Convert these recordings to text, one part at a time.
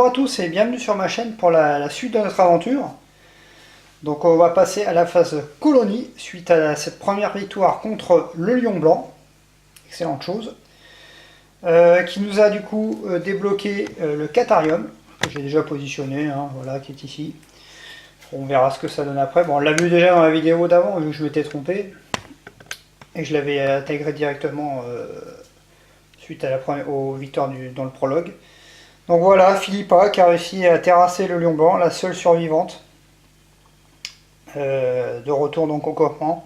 à tous et bienvenue sur ma chaîne pour la suite de notre aventure. Donc on va passer à la phase colonie suite à cette première victoire contre le lion blanc. Excellente chose. Qui nous a du coup débloqué le Catarium, que j'ai déjà positionné, hein, voilà, qui est ici. On verra ce que ça donne après. Bon, on l'a vu déjà dans la vidéo d'avant, vu que je m'étais trompé. Et je l'avais intégré directement suite à aux victoires dans le prologue. Donc voilà, Philippa qui a réussi à terrasser le lion blanc, la seule survivante. De retour donc au campement.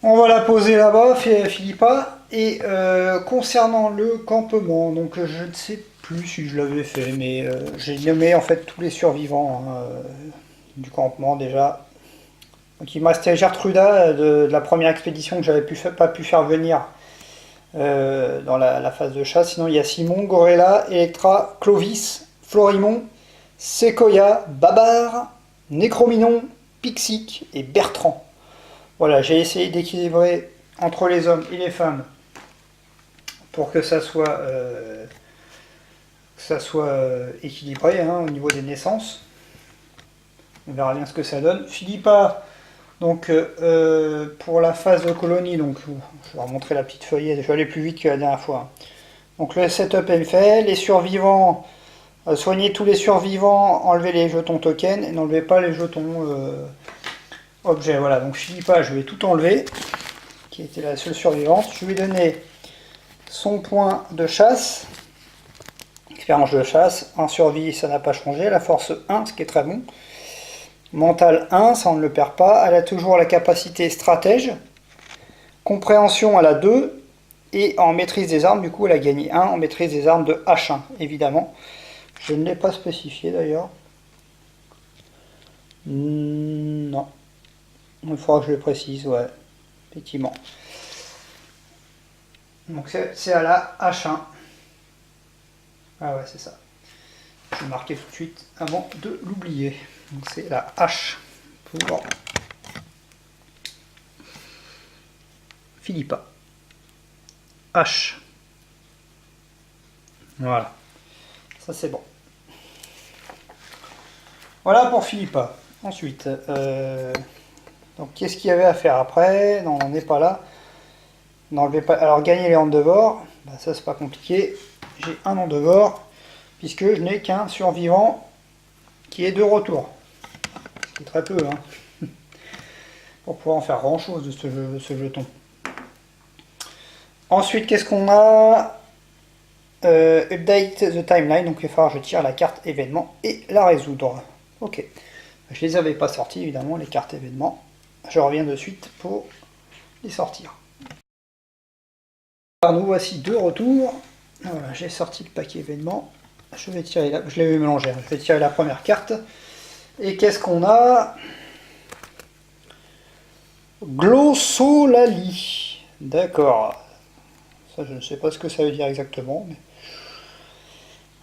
On va la poser là-bas, Philippa. Et concernant le campement, donc je ne sais plus si je l'avais fait, mais j'ai nommé en fait tous les survivants du campement déjà. Donc il me restait Gertruda de la première expédition que j'avais pas pu faire venir dans la phase de chasse. Sinon il y a Simon, Gorilla, Electra, Clovis, Florimond, Sequoia, Babar, Necrominon, Pixic et Bertrand. Voilà, j'ai essayé d'équilibrer entre les hommes et les femmes pour que ça soit équilibré hein, au niveau des naissances. On verra bien ce que ça donne. Philippa, donc pour la phase de colonie, donc je vais vous montrer la petite feuillette, je vais aller plus vite que la dernière fois. Donc le setup est fait, les survivants, soignez tous les survivants, enlevez les jetons tokens et n'enlevez pas les jetons objets. Voilà, donc Philippa, je vais tout enlever, qui était la seule survivante. Je lui ai donné son point de chasse, expérience de chasse, en survie ça n'a pas changé, la force 1, ce qui est très bon. Mental 1, ça on ne le perd pas. Elle a toujours la capacité stratège. Compréhension, elle a 2. Et en maîtrise des armes, du coup, elle a gagné 1 en maîtrise des armes de H1, évidemment. Je ne l'ai pas spécifié d'ailleurs. Non. Il faudra que je le précise, ouais. Effectivement. Donc c'est à la H1. Ah ouais, c'est ça. Je vais marquer tout de suite avant de l'oublier. Donc c'est la H pour Philippa. H. Voilà. Ça c'est bon. Voilà pour Philippa. Ensuite, donc qu'est-ce qu'il y avait à faire après? Non, on n'est pas là. N'enlevez pas. Alors gagner les Endeavors, bah, ça c'est pas compliqué. J'ai un Endeavor puisque je n'ai qu'un survivant qui est de retour. C'est très peu, hein, pour pouvoir en faire grand chose de ce jeton. Ensuite, qu'est-ce qu'on a? Update the timeline, donc il va falloir que je tire la carte événement et la résoudre. Ok. Je les avais pas sortis évidemment, les cartes événements. Je reviens de suite pour les sortir. Alors nous voici de retour. Voilà, j'ai sorti le paquet événement. Je vais tirer je l'avais mélangé, je vais tirer la première carte. Et qu'est-ce qu'on a? Glossolali. D'accord. Ça, je ne sais pas ce que ça veut dire exactement. Mais...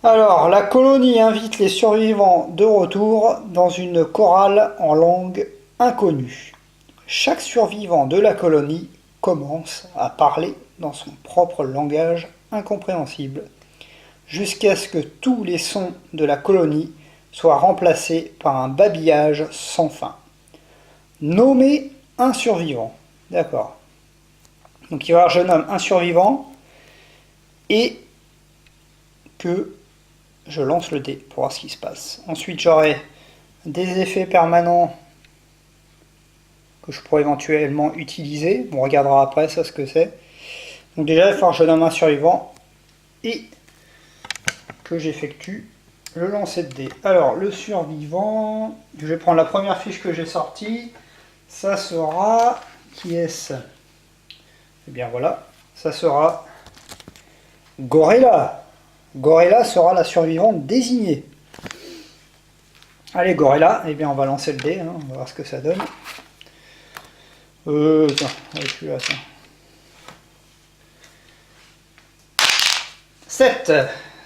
Alors, la colonie invite les survivants de retour dans une chorale en langue inconnue. Chaque survivant de la colonie commence à parler dans son propre langage incompréhensible, jusqu'à ce que tous les sons de la colonie soient remplacés par un babillage sans fin. Nommez un survivant. D'accord. Donc il va y avoir, je nomme un survivant et que je lance le dé pour voir ce qui se passe. Ensuite j'aurai des effets permanents que je pourrais éventuellement utiliser. On regardera après ça ce que c'est. Donc déjà il va falloir que je nomme un survivant et que j'effectue le lancer de dés. Alors le survivant, je vais prendre la première fiche que j'ai sortie. Ça sera... Qui est-ce? Eh bien voilà, ça sera Gorilla. Gorilla sera la survivante désignée. Allez Gorilla, eh bien on va lancer le dé, hein, on va voir ce que ça donne. Tiens, allez, je suis là, ça. 7.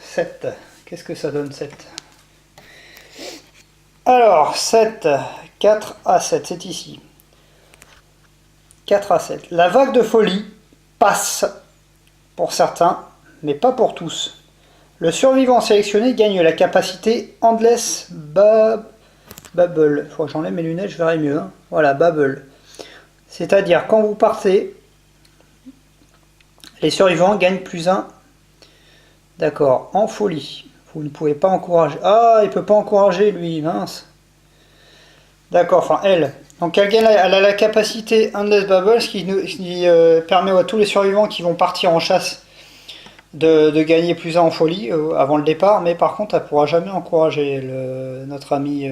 7. Qu'est-ce que ça donne 7? Alors, 7, 4 à 7, c'est ici. 4 à 7. La vague de folie passe pour certains, mais pas pour tous. Le survivant sélectionné gagne la capacité Endless Bubble. Il faut que j'enlève mes lunettes, je verrai mieux. Hein. Voilà, Bubble. C'est-à-dire, quand vous partez, les survivants gagnent +1. D'accord, en folie. Vous ne pouvez pas encourager. Ah, il peut pas encourager, lui, mince. D'accord, enfin, elle. Donc, elle a la capacité Endless Bubble, ce qui permet à tous les survivants qui vont partir en chasse de gagner +1 en folie avant le départ, mais par contre, elle pourra jamais encourager notre ami.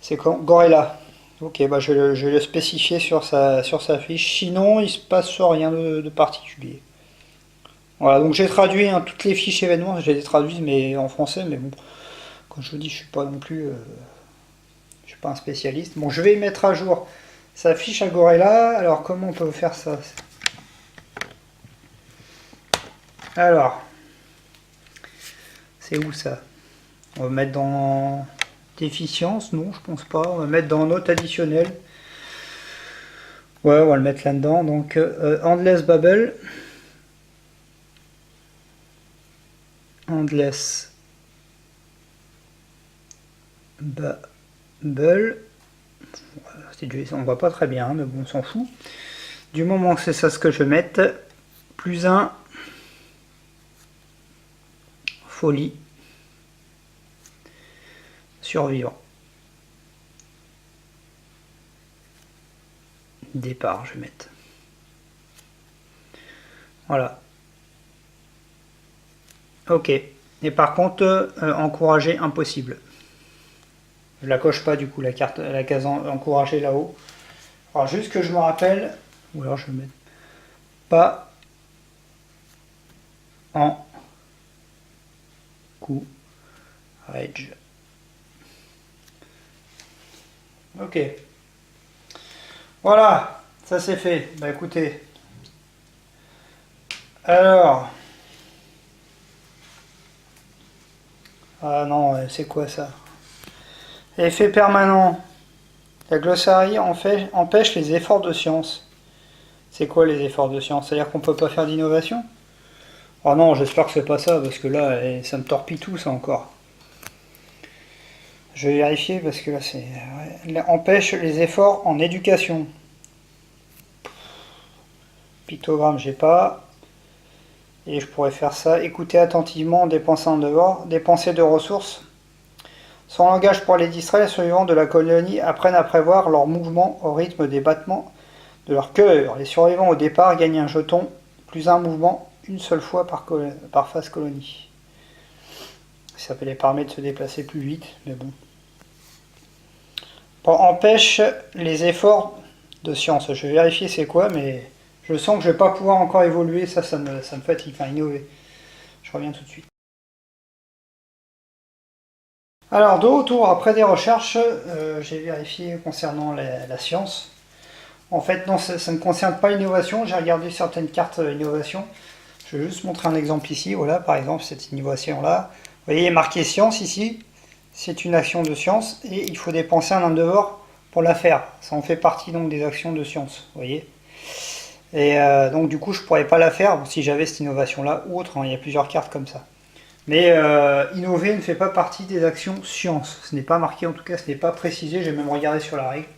C'est quand Gorilla. Ok, bah je vais le spécifier sur sa fiche. Sinon, il se passe rien de particulier. Voilà, donc j'ai traduit hein, toutes les fiches événements, je les ai traduites mais en français, mais bon, comme je vous dis, je suis pas non plus, je suis pas un spécialiste. Bon, je vais mettre à jour sa fiche à Gorilla. Alors, comment on peut faire ça? Alors, c'est où ça? On va mettre dans déficience, non, je pense pas. On va mettre dans note additionnelle. Ouais, on va le mettre là-dedans. Donc, Endless Bubble. Endless Bubble. On voit pas très bien, mais bon, on s'en fout. Du moment que c'est ça ce que je vais mettre, +1 folie survivant. Départ, je vais mettre. Voilà. Ok. Et par contre, encourager impossible. Je la coche pas du coup la case encourager là-haut. Alors juste que je me rappelle, ou alors je vais mettre pas en courage. Ok. Voilà, ça c'est fait. Bah écoutez. Alors. Ah non, c'est quoi ça? Effet permanent. La glossarie empêche les efforts de science. C'est quoi les efforts de science? C'est-à-dire qu'on peut pas faire d'innovation? Oh non, j'espère que c'est pas ça, parce que là, ça me torpille tout ça encore. Je vais vérifier parce que là c'est... Ouais. Empêche les efforts en éducation. Pictogramme, j'ai pas. Et je pourrais faire ça. Écouter attentivement, dépenser en dehors, dépenser de ressources. Son langage pour les distraire, les survivants de la colonie apprennent à prévoir leurs mouvements au rythme des battements de leur cœur. Les survivants au départ gagnent un jeton, +1 mouvement, une seule fois par phase colonie. Ça les permet de se déplacer plus vite, mais bon. Empêche les efforts de science. Je vais vérifier c'est quoi, mais je sens que je vais pas pouvoir encore évoluer. Ça me fatigue, enfin innover. Je reviens tout de suite. Alors, de retour après des recherches, j'ai vérifié concernant la science. En fait, non, ça ne concerne pas l'innovation. J'ai regardé certaines cartes innovation. Je vais juste montrer un exemple ici. Voilà, par exemple, cette innovation-là. Vous voyez, il est marqué science ici. C'est une action de science et il faut dépenser un endeavor pour la faire. Ça en fait partie donc des actions de science, vous voyez. Et donc du coup, je ne pourrais pas la faire si j'avais cette innovation-là ou autre. Hein, il y a plusieurs cartes comme ça. Mais innover ne fait pas partie des actions science. Ce n'est pas marqué, en tout cas, ce n'est pas précisé. J'ai même regardé sur la règle.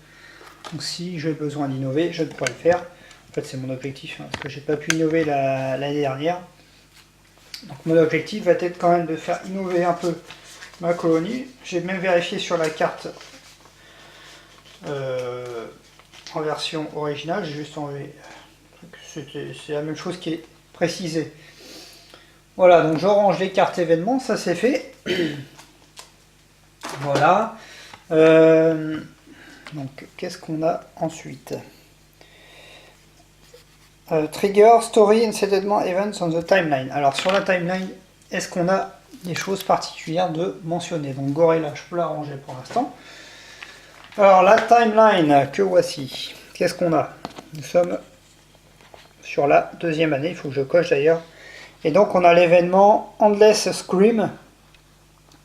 Donc si j'ai besoin d'innover, je ne pourrais le faire. En fait, c'est mon objectif, hein, parce que j'ai pas pu innover l'année dernière. Donc mon objectif va être quand même de faire innover un peu ma colonie. J'ai même vérifié sur la carte en version originale. J'ai juste enlevé. C'est la même chose qui est précisée. Voilà, donc je range les cartes événements, ça c'est fait. Voilà. Donc qu'est-ce qu'on a ensuite? Trigger, story, incitement, events on the timeline. Alors sur la timeline, est-ce qu'on a des choses particulières de mentionner? Donc Gorilla, je peux la ranger pour l'instant. Alors la timeline, que voici. Qu'est-ce qu'on a? Nous sommes sur la deuxième année, il faut que je coche d'ailleurs. Et donc on a l'événement Endless Scream,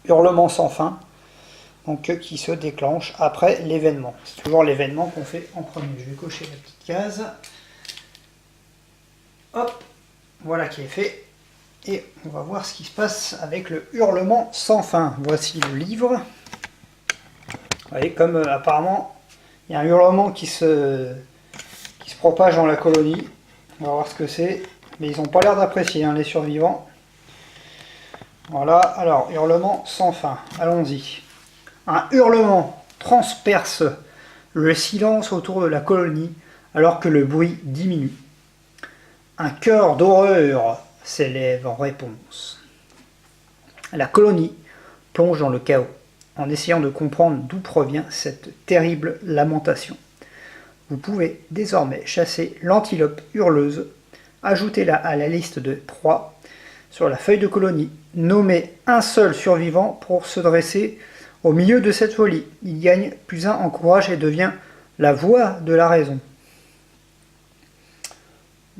hurlement sans fin, donc qui se déclenche après l'événement. C'est toujours l'événement qu'on fait en premier. Je vais cocher la petite case. Hop, voilà qui est fait. Et on va voir ce qui se passe avec le hurlement sans fin. Voici le livre. Vous voyez, comme apparemment, il y a un hurlement qui se propage dans la colonie. On va voir ce que c'est. Mais ils n'ont pas l'air d'apprécier, hein, les survivants. Voilà, alors, hurlement sans fin. Allons-y. Un hurlement transperce le silence autour de la colonie alors que le bruit diminue. Un chœur d'horreur s'élève en réponse. La colonie plonge dans le chaos en essayant de comprendre d'où provient cette terrible lamentation. Vous pouvez désormais chasser l'antilope hurleuse, ajoutez-la à la liste de proies sur la feuille de colonie. Nommez un seul survivant pour se dresser au milieu de cette folie. Il gagne +1 en courage et devient la voix de la raison.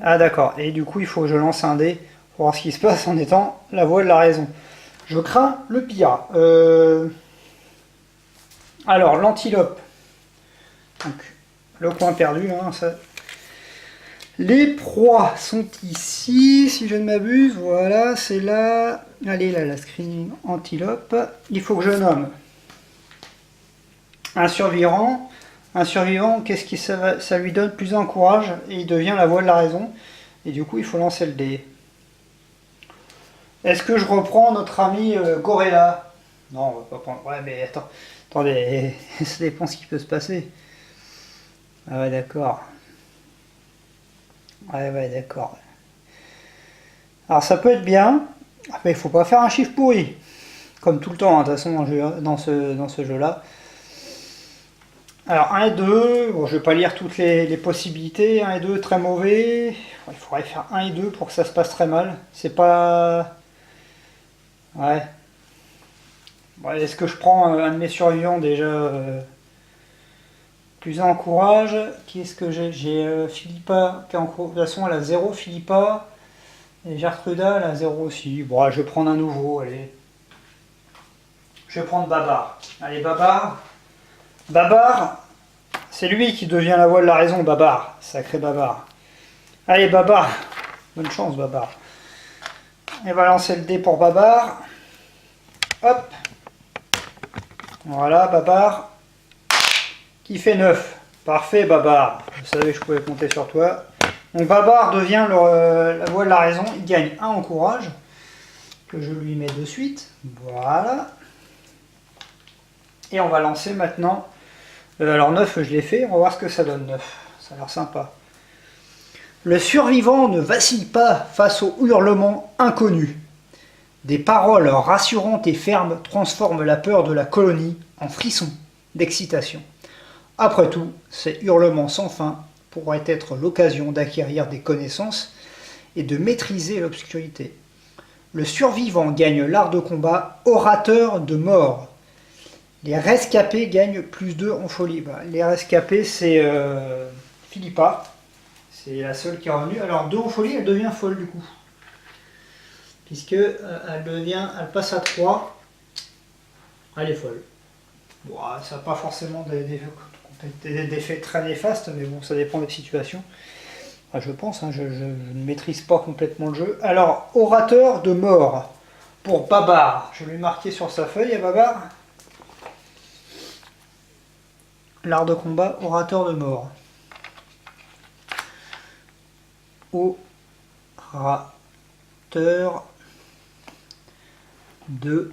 Ah d'accord, et du coup il faut que je lance un dé pour voir ce qui se passe en étant la voix de la raison. Je crains le pire. Alors, l'antilope. Donc, le point perdu. Hein, ça. Les proies sont ici, si je ne m'abuse. Voilà, c'est là. Allez, là, la screening antilope. Il faut que je nomme un survivant. Un survivant, qu'est-ce qui ça lui donne +1 en courage et il devient la voix de la raison. Et du coup, il faut lancer le dé. Est-ce que je reprends notre ami Gorilla? Non, on va pas prendre. Ouais, mais attendez, ça dépend ce qui peut se passer. Ah ouais, d'accord. Ouais, d'accord. Alors ça peut être bien, mais il faut pas faire un chiffre pourri. Comme tout le temps, hein, de toute façon, dans ce jeu-là. Alors 1 et 2, bon, je vais pas lire toutes les possibilités. 1 et 2, très mauvais. Il faudrait faire 1 et 2 pour que ça se passe très mal. C'est pas... Ouais. Ouais, est-ce que je prends un de mes survivants déjà +1 en courage? Qui est-ce que j'ai? J'ai Philippa qui est en courage. De toute façon, elle a 0, Philippa. Et Gertruda, elle a 0 aussi. Bon, je vais prendre un nouveau, allez. Je vais prendre Babar. Allez, Babar. Babar, c'est lui qui devient la voix de la raison, Babar. Sacré Babar. Allez, Babar. Bonne chance, Babar. On va lancer le dé pour Babar. Hop. Voilà, Babar. Qui fait 9. Parfait, Babar. Je savais que je pouvais compter sur toi. Donc, Babar devient la voix de la raison. Il gagne 1 en courage. Que je lui mets de suite. Voilà. Et on va lancer maintenant. Alors 9, je l'ai fait. On va voir ce que ça donne, 9. Ça a l'air sympa. Le survivant ne vacille pas face au hurlement inconnu. Des paroles rassurantes et fermes transforment la peur de la colonie en frisson d'excitation. Après tout, ces hurlements sans fin pourraient être l'occasion d'acquérir des connaissances et de maîtriser l'obscurité. Le survivant gagne l'art de combat orateur de mort. Les rescapés gagnent +2 en folie. Les rescapés, c'est Philippa. C'est la seule qui est revenue. Alors 2 en folie, elle devient folle du coup. Puisque elle passe à 3. Elle est folle. Bon, ça n'a pas forcément des effets très néfastes, mais bon, ça dépend des situations. Je pense, hein, je ne maîtrise pas complètement le jeu. Alors, orateur de mort pour Babar. Je vais lui marquer sur sa feuille à Babar. L'art de combat, orateur de mort. Orateur de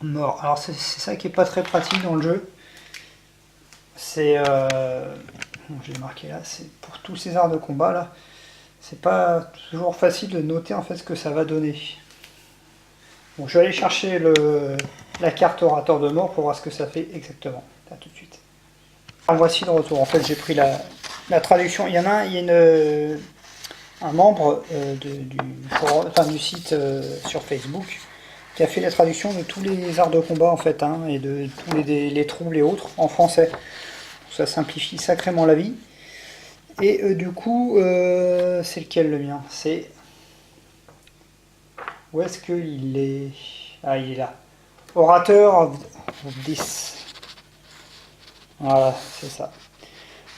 mort. Alors c'est ça qui est pas très pratique dans le jeu. C'est je l'ai marqué là, c'est pour tous ces arts de combat là. C'est pas toujours facile de noter en fait ce que ça va donner. Bon, je vais aller chercher la carte orateur de mort pour voir ce que ça fait exactement. À tout de suite. Alors voici de retour. En fait j'ai pris la traduction. Il y en a un membre du site sur Facebook qui a fait la traduction de tous les arts de combat en fait, hein, et de tous les troubles et autres en français. Ça simplifie sacrément la vie. Et du coup, c'est lequel le mien? C'est... Où est-ce qu'il est? Ah, il est là. Orateur of 10. Voilà, c'est ça.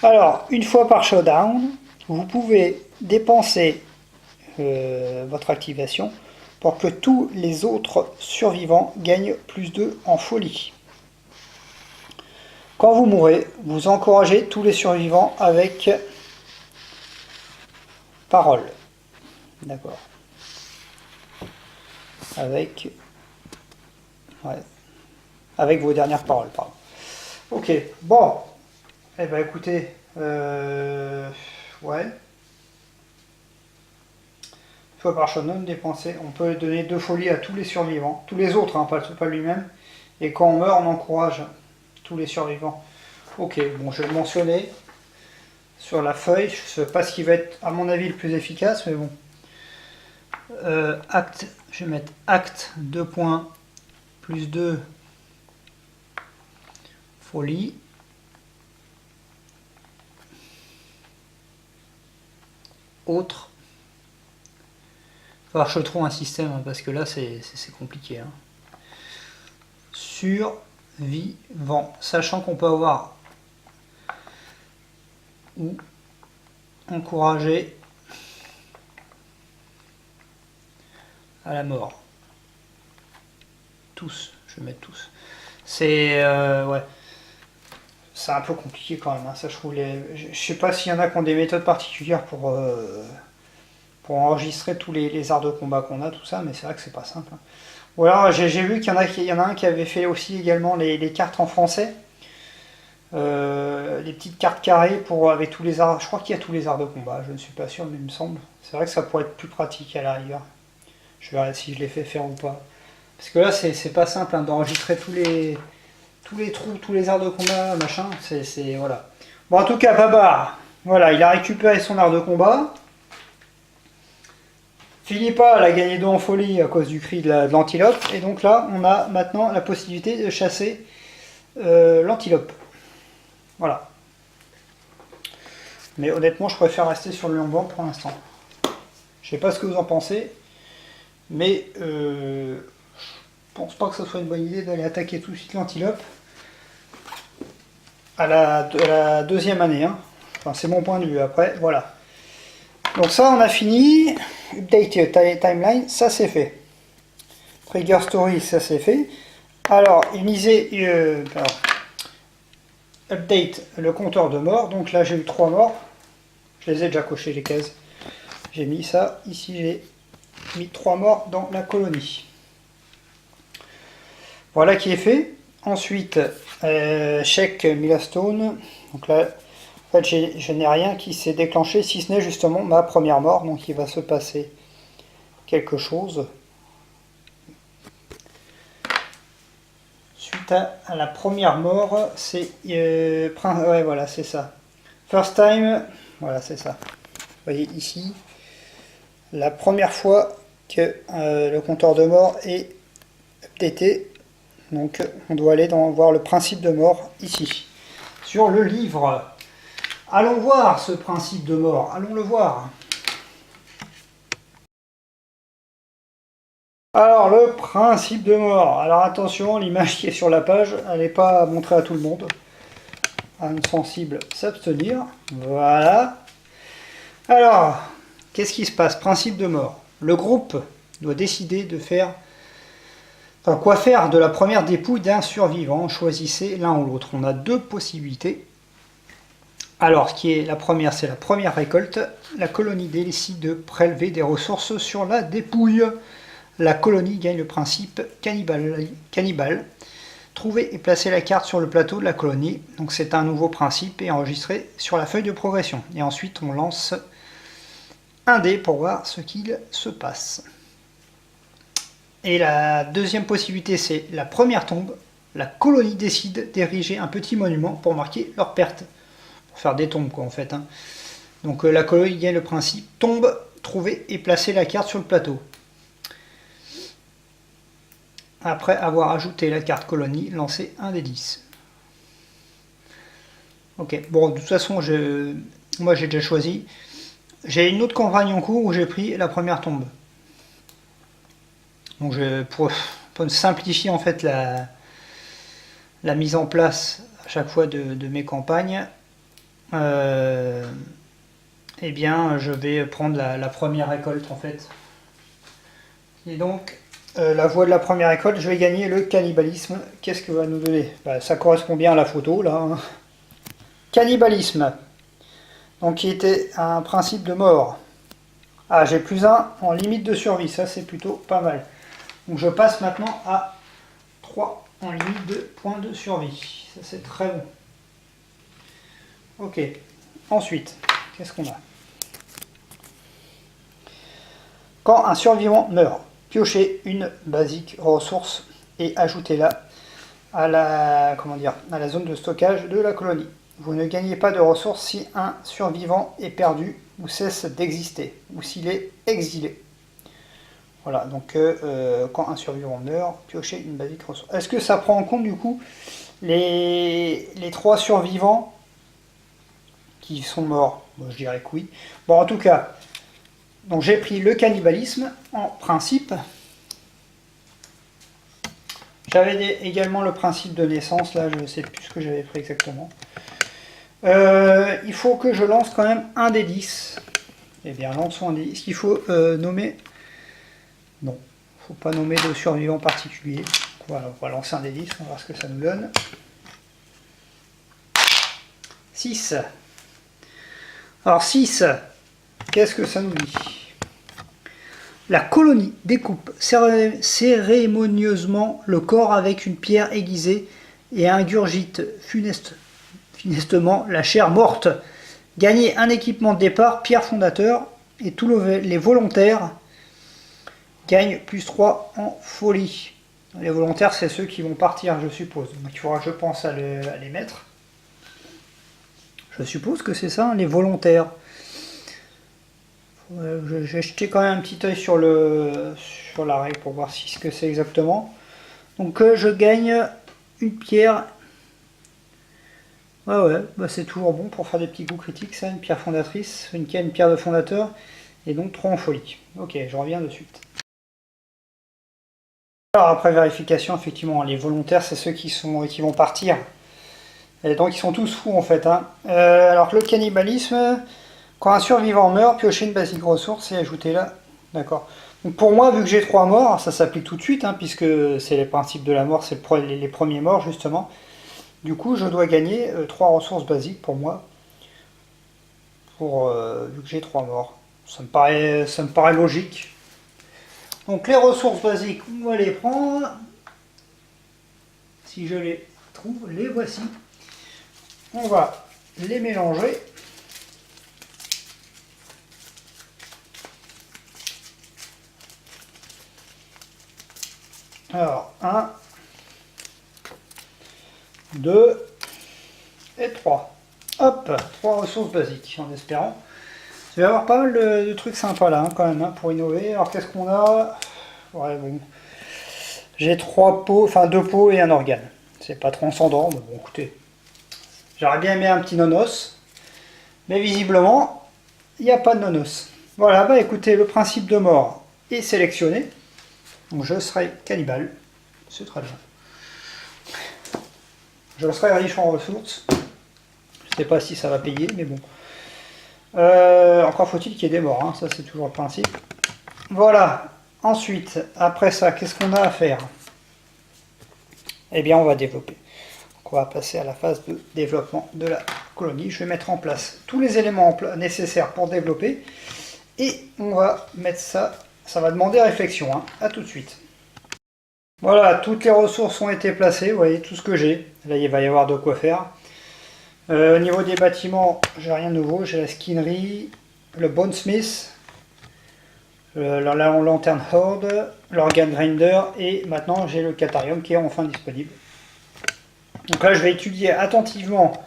Alors, une fois par showdown, vous pouvez dépenser votre activation pour que tous les autres survivants gagnent +2 en folie. Quand vous mourrez, vous encouragez tous les survivants avec parole. D'accord. Avec... Ouais. Avec vos dernières paroles, pardon. Ok, bon. Eh ben écoutez, ouais. Fois par shonen dépensé. On peut donner 2 folies à tous les survivants. Tous les autres, hein, pas lui-même. Et quand on meurt, on encourage tous les survivants. Ok, bon, je vais le mentionner sur la feuille. Je sais pas ce qui va être, à mon avis, le plus efficace, mais bon. Acte, je vais mettre acte 2 points +2 folie. Autre. Alors je trouve un système, hein, parce que là c'est compliqué. Hein. Survivant, sachant qu'on peut avoir ou encourager à la mort. Tous, je vais mettre tous. C'est ouais. C'est un peu compliqué quand même. Hein. Ça, je trouve je sais pas s'il y en a qui ont des méthodes particulières pour enregistrer tous les arts de combat qu'on a, tout ça, mais c'est vrai que c'est pas simple. Hein. Ou alors j'ai vu qu'il y en a un qui avait fait aussi également les cartes en français. Les petites cartes carrées avec tous les arts. Je crois qu'il y a tous les arts de combat, je ne suis pas sûr, mais il me semble. C'est vrai que ça pourrait être plus pratique à la rigueur. Je verrai si je l'ai fait faire ou pas. Parce que là, c'est pas simple hein, d'enregistrer tous les trous, tous les arts de combat, machin. Voilà. Bon, en tout cas, Babar, voilà, il a récupéré son art de combat. Philippa, elle a gagné 2 en folie à cause du cri de l'antilope. Et donc là, on a maintenant la possibilité de chasser l'antilope. Voilà. Mais honnêtement, je préfère rester sur le lion blanc pour l'instant. Je sais pas ce que vous en pensez, mais je pense pas que ce soit une bonne idée d'aller attaquer tout de suite l'antilope à la deuxième année. Hein. Enfin, c'est mon point de vue. Après, voilà. Donc ça, on a fini. Update timeline, ça c'est fait. Trigger story, ça c'est fait. Alors, update le compteur de morts. Donc là, j'ai eu 3 morts. Je les ai déjà cochés les cases. J'ai mis ça. Ici, j'ai mis 3 morts dans la colonie. Voilà qui est fait. Ensuite, check Milestone. Donc là, en fait, je n'ai rien qui s'est déclenché, si ce n'est justement ma première mort. Donc il va se passer quelque chose. Suite à la première mort, c'est... ouais, voilà, c'est ça. First time, voilà, c'est ça. Vous voyez ici, la première fois que le compteur de mort est updaté. Donc on doit aller voir le principe de mort ici. Sur le livre. Allons voir ce principe de mort, allons le voir. Alors, le principe de mort. Alors attention, l'image qui est sur la page, elle n'est pas montrée à tout le monde. Un sensible s'abstenir. Voilà. Alors, qu'est-ce qui se passe? Principe de mort. Le groupe doit décider de faire... Enfin, quoi faire de la première dépouille d'un survivant? Choisissez l'un ou l'autre. On a 2 possibilités. Alors, la première, c'est la première récolte. La colonie décide de prélever des ressources sur la dépouille. La colonie gagne le principe cannibale. Trouvez et placez la carte sur le plateau de la colonie. Donc c'est un nouveau principe et enregistré sur la feuille de progression. Et ensuite, on lance un dé pour voir ce qu'il se passe. Et la deuxième possibilité, c'est la première tombe. La colonie décide d'ériger un petit monument pour marquer leur perte. Faire des tombes quoi en fait. Hein. Donc la colonie gagne le principe tombe, trouver et placer la carte sur le plateau. Après avoir ajouté la carte colonie, lancez un des 10. Ok, bon de toute façon moi j'ai déjà choisi. J'ai une autre campagne en cours où j'ai pris la première tombe. Donc pour simplifier en fait la mise en place à chaque fois de mes campagnes, eh bien je vais prendre la première récolte en fait. Et donc, la voie de la première récolte, je vais gagner le cannibalisme. Qu'est-ce que va nous donner? Ça correspond bien à la photo, là. Hein. Cannibalisme. Donc, qui était un principe de mort. Ah, j'ai +1 en limite de survie. Ça, c'est plutôt pas mal. Donc, je passe maintenant à 3 en limite de points de survie. Ça, c'est très bon. Ok. Ensuite, qu'est-ce qu'on a? Quand un survivant meurt, piochez une basique ressource et ajoutez-la à la zone de stockage de la colonie. Vous ne gagnez pas de ressources si un survivant est perdu ou cesse d'exister, ou s'il est exilé. Voilà, donc quand un survivant meurt, piochez une basique ressource. Est-ce que ça prend en compte du coup les 3 survivants qui sont morts? Bon, je dirais que oui. Bon, en tout cas, donc j'ai pris le cannibalisme en principe. J'avais également le principe de naissance, là je ne sais plus ce que j'avais pris exactement. Il faut que je lance quand même un des 10. Eh bien, lançons un des 10. Est-ce qu'il faut nommer? Non, il ne faut pas nommer de survivant particulier. Voilà, on va lancer un des 10, on va voir ce que ça nous donne. 6. Alors 6, qu'est-ce que ça nous dit? La colonie découpe cérémonieusement le corps avec une pierre aiguisée et ingurgite funestement la chair morte. Gagnez un équipement de départ, pierre fondateur, et tous les volontaires gagnent +3 en folie. Les volontaires, c'est ceux qui vont partir, je suppose. Donc il faudra, je pense, à les mettre. Je suppose que c'est ça, hein, les volontaires. J'ai jeté quand même un petit œil sur la règle pour voir ce que c'est exactement. Donc je gagne une pierre. Ouais, bah c'est toujours bon pour faire des petits coups critiques, ça, une pierre fondatrice, une pierre de fondateur, et donc 3 en folie. Ok, je reviens de suite. Alors après vérification, effectivement, les volontaires, c'est ceux qui vont partir. Et donc ils sont tous fous en fait. Hein. Alors le cannibalisme... Quand un survivant meurt, piochez une basique ressource et ajoutez-la. D'accord. Donc pour moi, vu que j'ai 3 morts, ça s'applique tout de suite, hein, puisque c'est les principes de la mort, c'est les premiers morts justement. Du coup, je dois gagner 3 ressources basiques pour moi, vu que j'ai 3 morts. Ça me paraît logique. Donc les ressources basiques, on va les prendre. Si je les trouve, les voici. On va les mélanger. Alors, 1, 2 et 3. Hop, 3 ressources basiques, en espérant. Je vais avoir pas mal de trucs sympas là, hein, quand même, hein, pour innover. Alors, qu'est-ce qu'on a? Ouais, bon. J'ai 3 pots, enfin 2 pots et un organe. C'est pas transcendant, mais bon, écoutez. J'aurais bien aimé un petit nonos. Mais visiblement, il n'y a pas de nonos. Voilà, bah écoutez, le principe de mort est sélectionné. Donc je serai cannibale, c'est très bien. Je serai riche en ressources. Je ne sais pas si ça va payer, mais bon. Encore faut-il qu'il y ait des morts, hein. Ça c'est toujours le principe. Voilà, ensuite, après ça, qu'est-ce qu'on a à faire? Eh bien, on va développer. Donc on va passer à la phase de développement de la colonie. Je vais mettre en place tous les éléments nécessaires pour développer. Et on va mettre ça. Ça va demander réflexion, hein. À tout de suite. Voilà, toutes les ressources ont été placées, vous voyez tout ce que j'ai. Là, il va y avoir de quoi faire. Au niveau des bâtiments, j'ai rien de nouveau. J'ai la skinnerie, le bonesmith, la lanterne horde, l'organ grinder et maintenant j'ai le catarium qui est enfin disponible. Donc là, je vais étudier attentivement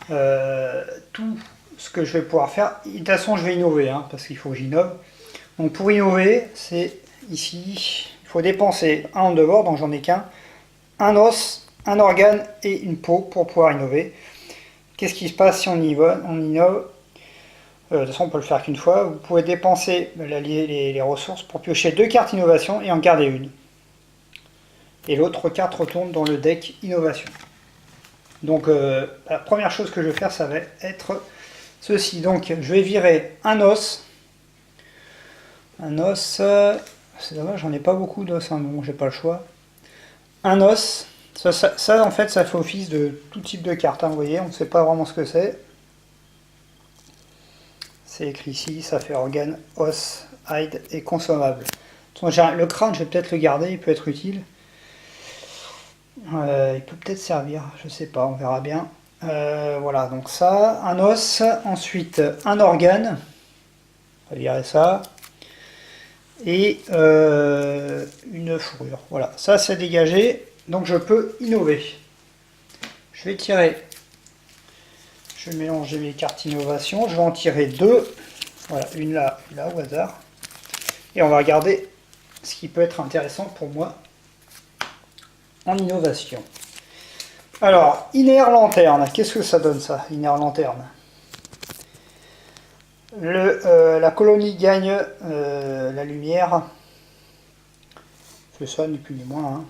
tout ce que je vais pouvoir faire. De toute façon, je vais innover, hein, parce qu'il faut que j'innove. Donc pour innover, c'est ici, il faut dépenser un handlebar, donc j'en ai qu'un, un os, un organe et une peau pour pouvoir innover. Qu'est-ce qui se passe si on innove? De toute façon, on peut le faire qu'une fois. Vous pouvez dépenser les ressources pour piocher 2 cartes innovation et en garder une. Et l'autre carte retourne dans le deck innovation. Donc la première chose que je vais faire, ça va être ceci. Donc je vais virer un os. C'est dommage, j'en ai pas beaucoup d'os, hein, bon, j'ai pas le choix. Un os, ça, en fait, ça fait office de tout type de carte, hein, vous voyez, on ne sait pas vraiment ce que c'est. C'est écrit ici, ça fait organe, os, hide et consommable. Le crâne, je vais peut-être le garder, il peut être utile. Il peut peut-être servir, je sais pas, on verra bien. Voilà, donc ça, un os, ensuite un organe, on va virer ça, et une fourrure. Voilà, ça c'est dégagé, donc je peux innover. Je vais tirer, je vais mélanger mes cartes innovation, je vais en tirer deux. Voilà, une là au hasard. Et on va regarder ce qui peut être intéressant pour moi en innovation. Alors, Iner Lanterne, qu'est-ce que ça donne ça, Iner Lanterne? La colonie gagne la lumière. C'est ça, ni plus ni moins. Hein.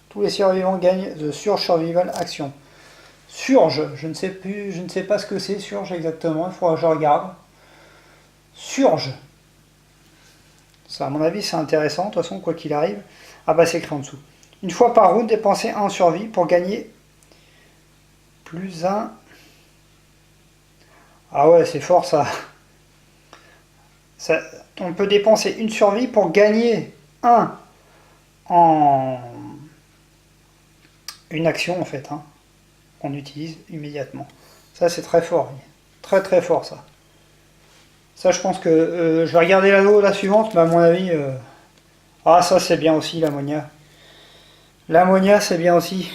Tous les survivants gagnent The Surge Survival Action. Surge, je ne sais pas ce que c'est, Surge exactement, il faudra que je regarde. Surge. Ça, à mon avis, c'est intéressant, de toute façon, quoi qu'il arrive. Ah bah, c'est écrit en dessous. Une fois par round, dépensez 1 survie pour gagner plus 1. Ah ouais, c'est fort ça. On peut dépenser une survie pour gagner 1 en une action en fait, hein, qu'on utilise immédiatement. Ça c'est très fort, très très fort ça. Ça je pense que je vais regarder la suivante, mais à mon avis... Ah ça c'est bien aussi l'ammonia. L'ammonia c'est bien aussi.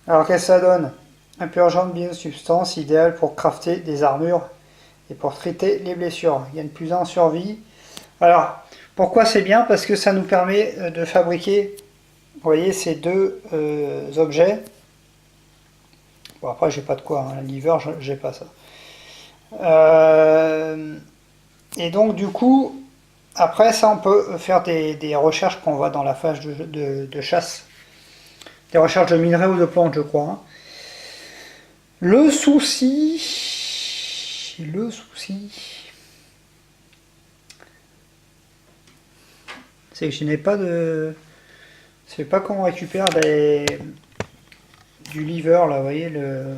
Alors qu'est-ce que ça donne? Un purgeant de biosubstance idéal pour crafter des armures et pour traiter les blessures. Il y a une plus 1 en survie. Alors, pourquoi c'est bien? Parce que ça nous permet de fabriquer, vous voyez, ces deux objets. Bon, après, j'ai pas de quoi, hein. Le liver, j'ai pas ça. Et donc, du coup, après ça, on peut faire des recherches qu'on voit dans la phase de chasse. Des recherches de minerais ou de plantes, je crois. Hein. Le souci, c'est que je n'ai pas de... Je sais pas comment on récupère du liver, là, vous voyez, le...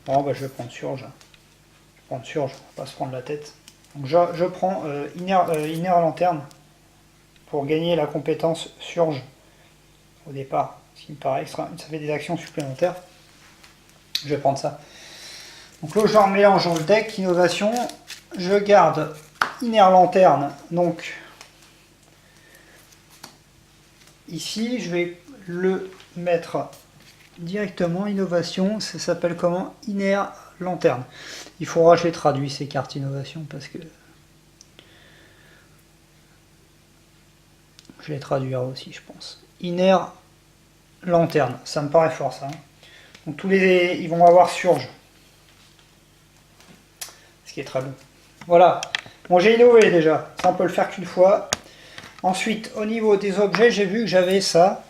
Bon, bah, je vais prendre Surge. Je vais prendre Surge, on va pas se prendre la tête. Donc je prends Iner Lanterne pour gagner la compétence Surge au départ. Ce qui me paraît extra... Ça fait des actions supplémentaires. Je vais prendre ça. Donc là, je remélange dans le deck, innovation. Je garde Iner Lanterne, donc... Ici, je vais le mettre directement, innovation, ça s'appelle comment? Iner Lanterne. Il faudra que je les traduis ces cartes innovation parce que je les traduirai aussi, je pense. Iner Lanterne, ça me paraît fort ça. Hein. Donc tous les, ils vont avoir Surge, ce qui est très bon. Voilà. Bon, j'ai innové déjà. Ça, on peut le faire qu'une fois. Ensuite, au niveau des objets, j'ai vu que j'avais ça.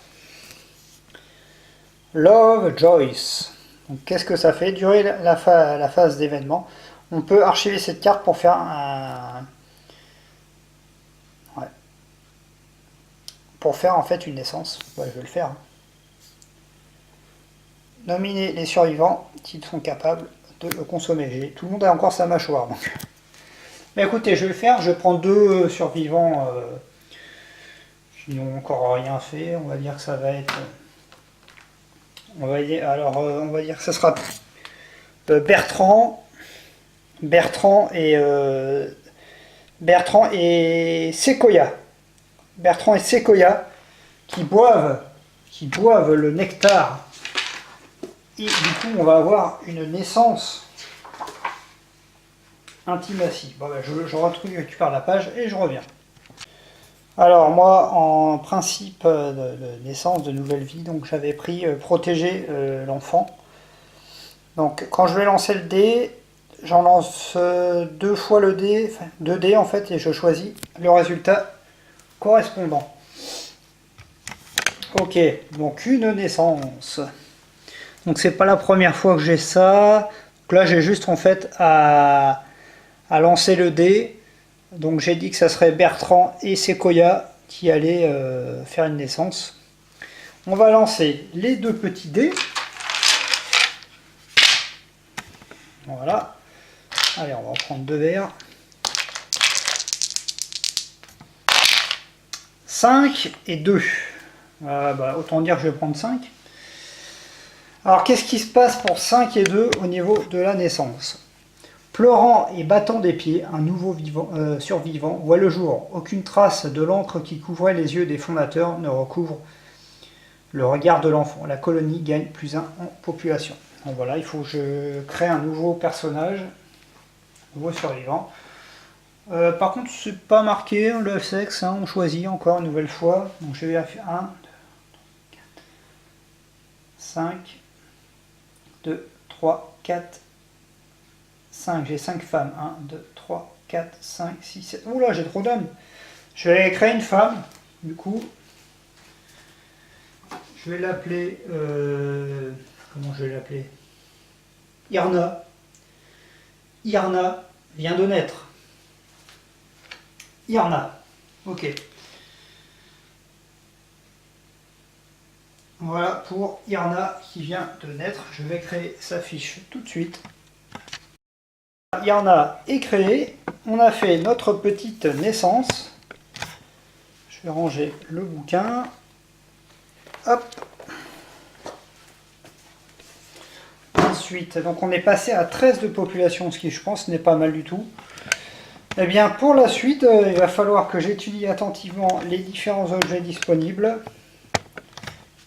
Love Joyce. Donc, qu'est-ce que ça fait? Durer la phase d'événement. On peut archiver cette carte pour faire un... Ouais. Pour faire en fait une naissance. Ouais, je vais le faire. Nominer les survivants qui sont capables de le consommer. Tout le monde a encore sa mâchoire. Donc. Mais écoutez, je vais le faire. Je prends 2 survivants... qui n'ont encore rien fait, on va dire que ça va être... On va dire que ça sera Bertrand et Sequoia. Bertrand et Sequoia qui boivent le nectar. Et du coup, on va avoir une naissance intimatie. Bon, ben, je récupère la page et je reviens. Alors moi, en principe de naissance, de nouvelle vie, donc j'avais pris protéger l'enfant. Donc quand je vais lancer le dé, j'en lance 2 fois le dé, enfin 2 dés en fait, et je choisis le résultat correspondant. Ok, donc une naissance. Donc c'est pas la première fois que j'ai ça. Donc là j'ai juste en fait à lancer le dé. Donc j'ai dit que ça serait Bertrand et Sequoia qui allaient faire une naissance. On va lancer les 2 petits dés. Voilà. Allez, on va en prendre 2 verres. 5 et 2. Autant dire que je vais prendre 5. Alors, qu'est-ce qui se passe pour 5 et 2 au niveau de la naissance? Pleurant et battant des pieds, un nouveau survivant voit le jour. Aucune trace de l'encre qui couvrait les yeux des fondateurs ne recouvre le regard de l'enfant. La colonie gagne +1 en population. Donc voilà, il faut que je crée un nouveau personnage, un nouveau survivant. Par contre, c'est pas marqué le sexe, hein, on choisit encore une nouvelle fois. Donc je vais faire 1, 2, 4, 5, 2, 3, 4, 5. J'ai 5 femmes. 1, 2, 3, 4, 5, 6, 7. Oula, j'ai trop d'hommes. Je vais créer une femme, du coup. Je vais l'appeler... comment je vais l'appeler? Irna. Irna vient de naître. Irna. Ok. Voilà pour Irna qui vient de naître. Je vais créer sa fiche tout de suite. Irna est créée. On a fait notre petite naissance. Je vais ranger le bouquin. Hop. Ensuite, donc on est passé à 13 de population, ce qui je pense n'est pas mal du tout. Eh bien pour la suite, il va falloir que j'étudie attentivement les différents objets disponibles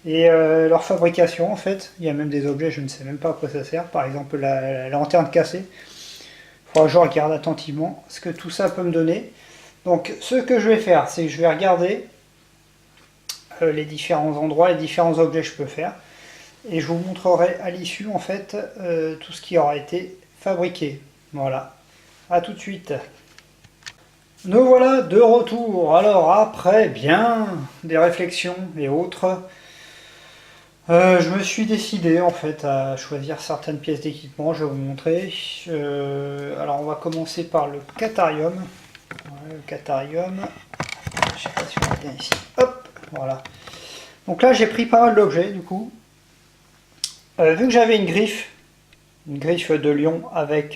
et leur fabrication en fait. Il y a même des objets, je ne sais même pas à quoi ça sert, par exemple la lanterne cassée. Il faudra que je regarde attentivement ce que tout ça peut me donner. Donc ce que je vais faire, c'est que je vais regarder les différents endroits, les différents objets que je peux faire. Et je vous montrerai à l'issue en fait tout ce qui aura été fabriqué. Voilà, à tout de suite. Nous voilà de retour. Alors après bien des réflexions et autres, je me suis décidé en fait à choisir certaines pièces d'équipement. Je vais vous montrer. Alors on va commencer par le Catharium. Ouais, le Catharium. Je sais pas si on voit bien ici. Hop, voilà. Donc là j'ai pris pas mal d'objets du coup. Vu que j'avais une griffe de lion avec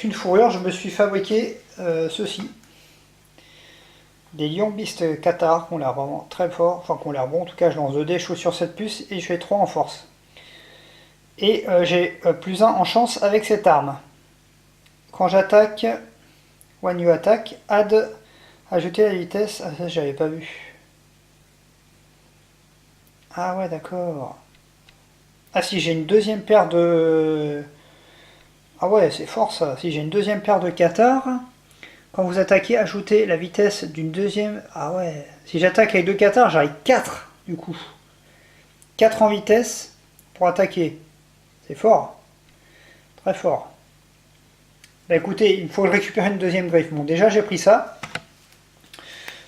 une fourrure, je me suis fabriqué ceci. Des lions bistes cathars qui ont l'air vraiment très forts, enfin qui ont l'air bons. En tout cas, je lance 2 dés, je suis sur cette puce et je fais 3 en force. Et j'ai +1 en chance avec cette arme. Quand j'attaque, when you attack, ajouter la vitesse. Ah, ça, j'avais pas vu. Ah ouais, d'accord. Ah si, j'ai une deuxième paire de... Ah ouais, c'est fort ça. Si j'ai une deuxième paire de cathares, quand vous attaquez, ajoutez la vitesse d'une deuxième... Ah ouais. Si j'attaque avec 2 cathares, j'arrive 4 du coup. 4 en vitesse pour attaquer. C'est fort. Très fort. Bah écoutez, il faut récupérer une deuxième griffe. Bon, déjà j'ai pris ça.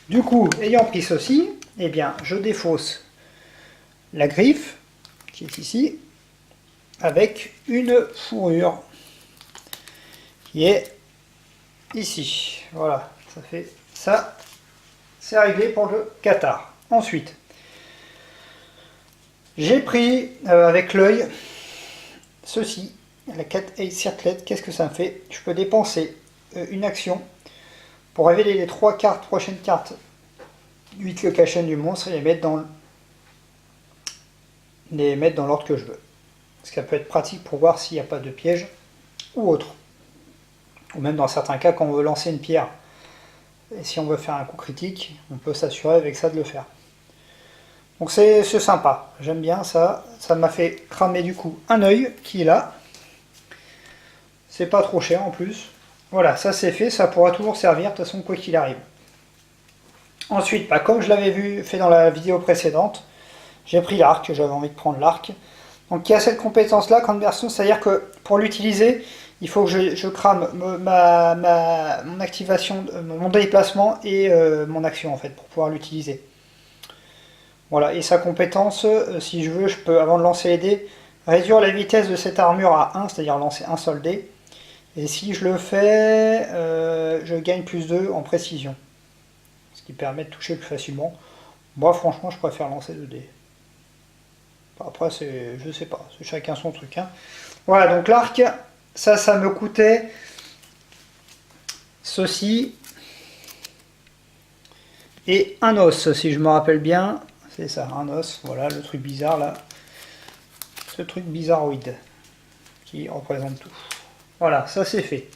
Du coup, ayant pris ceci, eh bien, je défausse la griffe, qui est ici, avec une fourrure, qui est ici. Voilà, ça fait ça. C'est réglé pour le cathare. Ensuite, j'ai pris avec l'œil ceci, la Cat Eye Circlet. Qu'est-ce que ça me fait? Je peux dépenser une action pour révéler les 3 cartes, prochaines cartes 8 locations du monstre et les mettre dans l'ordre que je veux. Parce que ça peut être pratique pour voir s'il n'y a pas de piège ou autre. Ou même dans certains cas quand on veut lancer une pierre. Et si on veut faire un coup critique, on peut s'assurer avec ça de le faire. Donc c'est sympa, j'aime bien ça. Ça m'a fait cramer du coup un œil qui est là. C'est pas trop cher en plus. Voilà, ça c'est fait, ça pourra toujours servir de toute façon quoi qu'il arrive. Ensuite, comme je l'avais fait dans la vidéo précédente, j'ai pris l'arc, j'avais envie de prendre l'arc. Donc il y a cette compétence là, conversion, c'est-à-dire que pour l'utiliser, il faut que je crame mon activation, mon déplacement et mon action en fait pour pouvoir l'utiliser. Voilà, et sa compétence, si je veux, je peux, avant de lancer les dés, réduire la vitesse de cette armure à 1, c'est-à-dire lancer un seul dé. Et si je le fais, je gagne plus 2 en précision. Ce qui permet de toucher plus facilement. Moi, franchement, je préfère lancer 2 dés. Après, je sais pas, c'est chacun son truc. Hein. Voilà, donc l'arc, ça me coûtait ceci et un os, si je me rappelle bien. C'est ça, un os, voilà, le truc bizarre là. Ce truc bizarroïde qui représente tout. Voilà, ça c'est fait.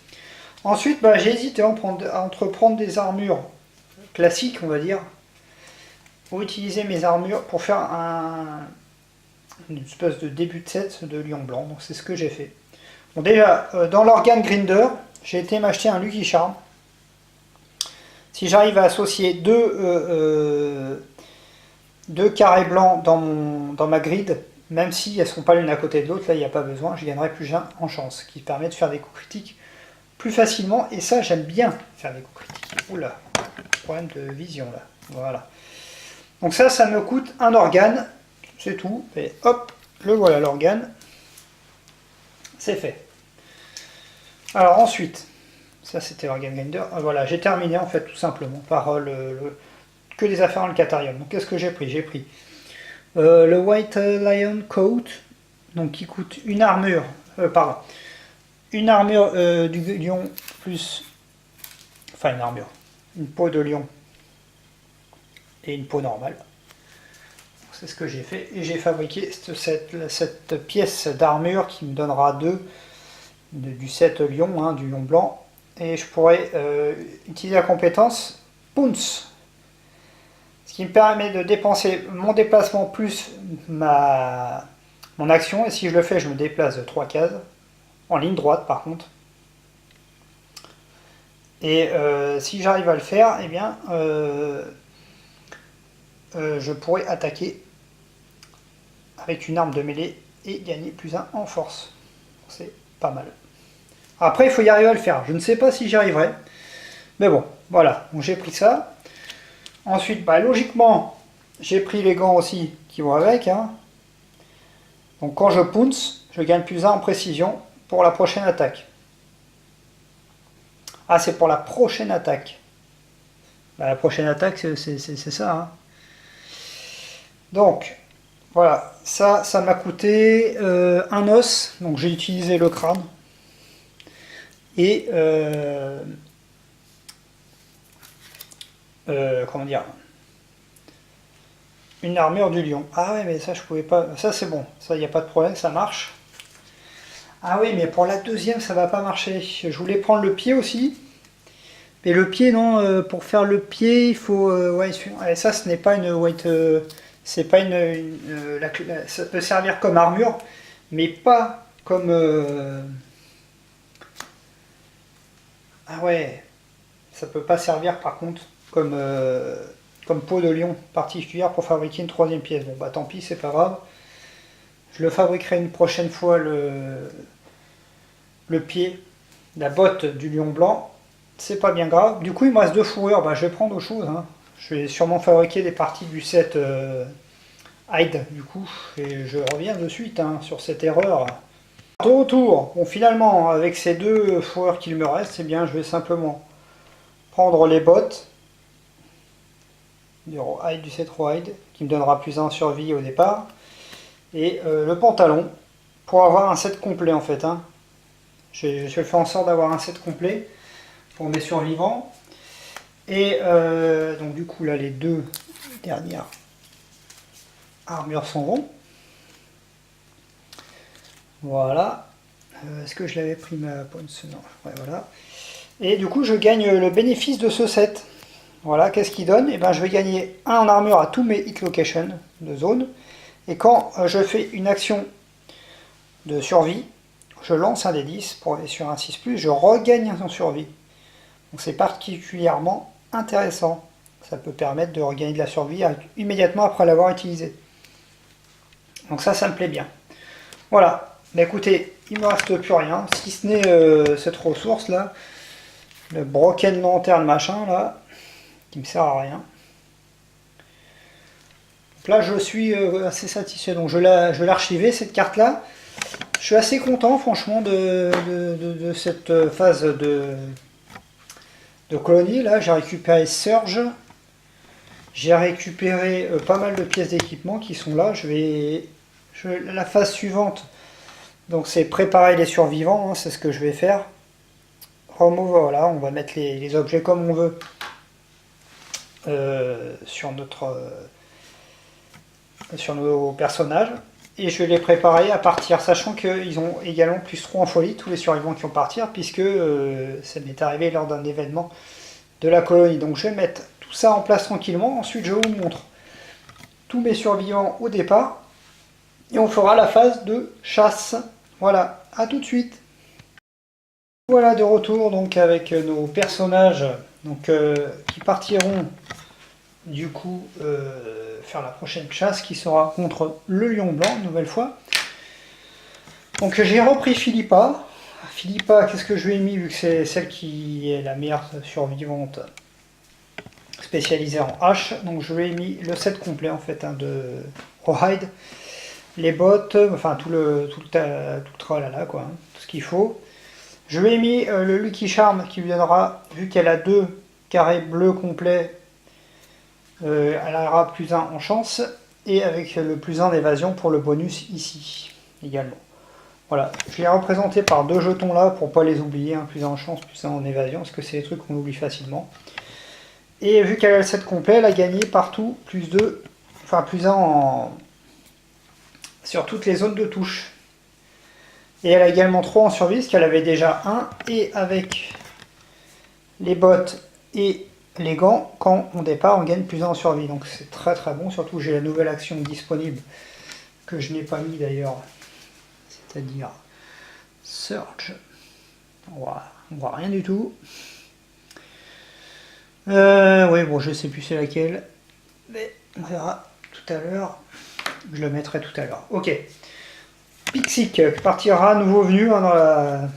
Ensuite, bah, j'ai hésité à entreprendre des armures classiques, on va dire, ou utiliser mes armures pour faire une espèce de début de set de lion blanc. Donc c'est ce que j'ai fait. Bon, déjà, dans l'organe grinder, j'ai été m'acheter un Lucky Charm. Si j'arrive à associer deux carrés blancs dans ma grid, même si elles ne sont pas l'une à côté de l'autre, là il n'y a pas besoin, je gagnerai plus 1 en chance, ce qui permet de faire des coups critiques plus facilement, et ça j'aime bien faire des coups critiques. Oula, problème de vision là, voilà. Donc ça me coûte un organe, c'est tout, et hop, le voilà l'organe, c'est fait. Alors ensuite, ça c'était l'organe grinder, voilà, j'ai terminé en fait tout simplement par que des affaires dans le Catarium. Donc qu'est-ce que j'ai pris? J'ai pris le White Lion Coat, donc qui coûte une armure, une armure du lion plus, enfin une armure, une peau de lion et une peau normale. C'est ce que j'ai fait et j'ai fabriqué cette pièce d'armure qui me donnera du set lion, hein, du lion blanc, et je pourrais utiliser la compétence Pounce, ce qui me permet de dépenser mon déplacement plus mon action, et si je le fais je me déplace de 3 cases, en ligne droite par contre. Et si j'arrive à le faire, eh bien je pourrais attaquer avec une arme de mêlée et gagner plus 1 en force. C'est pas mal. Après il faut y arriver à le faire, je ne sais pas si j'y arriverai, mais bon, voilà, donc j'ai pris ça. Ensuite, bah, logiquement, j'ai pris les gants aussi qui vont avec. Hein. Donc quand je pounce, je gagne plus 1 en précision pour la prochaine attaque. Ah, c'est pour la prochaine attaque. Bah, la prochaine attaque, c'est ça. Hein. Donc, voilà, ça m'a coûté un os. Donc j'ai utilisé le crâne. Et comment dire, une armure du lion. Ah ouais, mais ça je pouvais pas, ça c'est bon, ça il n'y a pas de problème, ça marche. Ah oui, mais pour la deuxième ça va pas marcher. Je voulais prendre le pied aussi, mais le pied non, pour faire le pied il faut, ouais, ça ce n'est pas une white, c'est pas ça peut servir comme armure, mais pas comme, ah ouais, ça peut pas servir par contre comme peau de lion particulière pour fabriquer une troisième pièce. Bon bah tant pis, c'est pas grave. Je le fabriquerai une prochaine fois le pied, la botte du lion blanc. C'est pas bien grave. Du coup il me reste 2 fourrures, bah, je vais prendre autre chose. Hein. Je vais sûrement fabriquer des parties du set Hide du coup. Et je reviens de suite hein, sur cette erreur. De retour, bon finalement avec ces 2 fourrures qu'il me reste, eh bien je vais simplement prendre les bottes du set Hide qui me donnera plus 1 en survie au départ et le pantalon pour avoir un set complet en fait. Hein. Je fais en sorte d'avoir un set complet pour mes survivants et donc du coup là les 2 dernières armures s'en vont. Voilà. Est-ce que je l'avais pris ma ponce? Non. Ouais, voilà. Et du coup je gagne le bénéfice de ce set. Voilà, qu'est-ce qu'il donne? Et ben, je vais gagner 1 en armure à tous mes hit locations de zone. Et quand je fais une action de survie, je lance un des 10 pour aller sur un 6+, je regagne un en survie. Donc c'est particulièrement intéressant. Ça peut permettre de regagner de la survie immédiatement après l'avoir utilisé. Donc ça me plaît bien. Voilà, bah, écoutez, il ne me reste plus rien, si ce n'est cette ressource là, le broken lanterne machin là, qui me sert à rien. Donc là je suis assez satisfait, donc je l'ai archivé cette carte là. suis assez content franchement de cette phase de colonie. Là, j'ai récupéré Surge. J'ai récupéré pas mal de pièces d'équipement qui sont là. La phase suivante, donc c'est préparer les survivants, hein, c'est ce que je vais faire. Remove, voilà, on va mettre les objets comme on veut sur nos personnages. Et je vais les préparer à partir, sachant qu'ils ont également +3 en folie, tous les survivants qui vont partir, puisque ça m'est arrivé lors d'un événement de la colonie. Donc je vais mettre tout ça en place tranquillement. Ensuite, je vous montre tous mes survivants au départ. Et on fera la phase de chasse. Voilà, à tout de suite. Voilà de retour donc avec nos personnages donc, qui partiront du coup faire la prochaine chasse qui sera contre le lion blanc, une nouvelle fois. Donc j'ai repris Philippa. Philippa, qu'est-ce que je lui ai mis vu que c'est celle qui est la meilleure survivante spécialisée en hache. Donc je lui ai mis le set complet en fait hein, de Rawhide. Les bottes, enfin tout le tralala quoi, hein, tout ce qu'il faut. Je lui ai mis le Lucky Charm qui lui donnera, vu qu'elle a 2 carrés bleus complets, elle aura +1 en chance, et avec le +1 d'évasion pour le bonus ici, également. Voilà, je l'ai représenté par 2 jetons là, pour pas les oublier, hein, +1 en chance, +1 en évasion, parce que c'est des trucs qu'on oublie facilement. Et vu qu'elle a le set complet, elle a gagné partout +2, enfin +1 sur toutes les zones de touche. Et elle a également 3 en survie, parce qu'elle avait déjà 1, et avec les bottes et les gants, quand on départ, on gagne +1 en survie. Donc c'est très très bon, surtout j'ai la nouvelle action disponible, que je n'ai pas mis d'ailleurs, c'est-à-dire Search. On voit rien du tout. Oui, bon, je sais plus c'est laquelle, mais on verra tout à l'heure. Je le mettrai tout à l'heure. Ok. Pixic partira nouveau venu hein,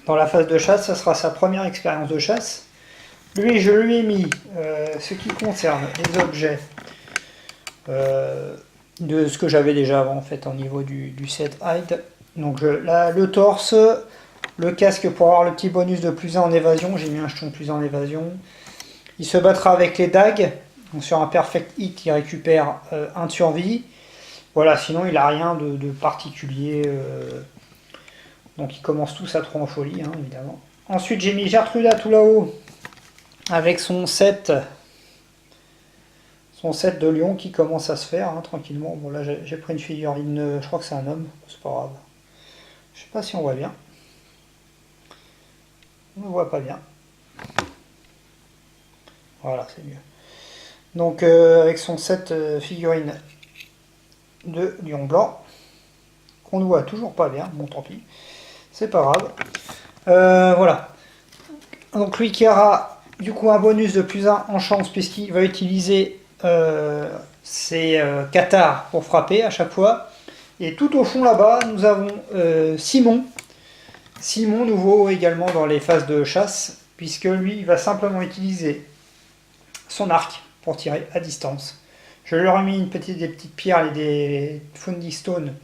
dans la phase de chasse, ça sera sa première expérience de chasse. Lui, je lui ai mis ce qui concerne les objets de ce que j'avais déjà avant en fait au niveau du set hide. Donc le torse, le casque pour avoir le petit bonus de +1 en évasion, j'ai mis un jeton +1 en évasion. Il se battra avec les dagues, donc sur un perfect hit il récupère 1 de survie. Voilà, sinon il n'a rien de particulier. Donc ils commencent tous à 3 en folie, hein, évidemment. Ensuite j'ai mis Gertruda tout là-haut, avec son set de lion qui commence à se faire, hein, tranquillement. Bon là j'ai pris une figurine, je crois que c'est un homme, c'est pas grave. Je sais pas si on voit bien. On ne voit pas bien. Voilà, c'est mieux. Donc avec son set figurine de lion blanc, qu'on ne voit toujours pas bien, bon tant pis, c'est pas grave. Voilà. Donc lui qui aura du coup un bonus de +1 en chance puisqu'il va utiliser ses cathares pour frapper à chaque fois. Et tout au fond là-bas, nous avons Simon. Simon, nouveau également dans les phases de chasse, puisque lui, il va simplement utiliser son arc pour tirer à distance. Je lui ai mis des petites pierres et des Fundy Stone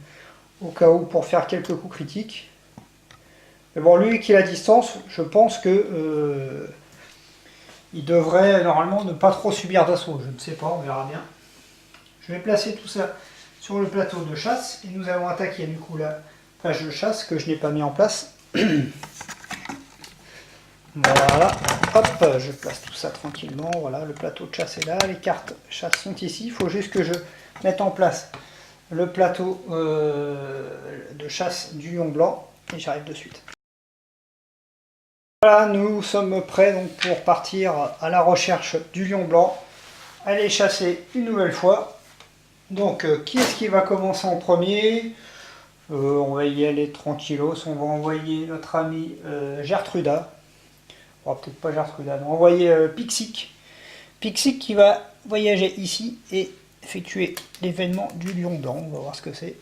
au cas où pour faire quelques coups critiques. Mais bon, lui qui est à distance, je pense que il devrait normalement ne pas trop subir d'assaut. Je ne sais pas, on verra bien. Je vais placer tout ça sur le plateau de chasse et nous allons attaquer du coup la page de chasse que je n'ai pas mis en place. Voilà, hop, je place tout ça tranquillement. Voilà, le plateau de chasse est là, les cartes chasse sont ici. Il faut juste que je mette en place le plateau de chasse du lion blanc et j'arrive de suite. Voilà, nous sommes prêts donc pour partir à la recherche du lion blanc, aller chasser une nouvelle fois. Donc, qui est-ce qui va commencer en premier? On va y aller tranquillos, on va envoyer notre ami Gertruda. Bon, peut-être pas Gertruda, on va envoyer Pixic. Pixic qui va voyager ici et effectuer l'événement du lion blanc. On va voir ce que c'est.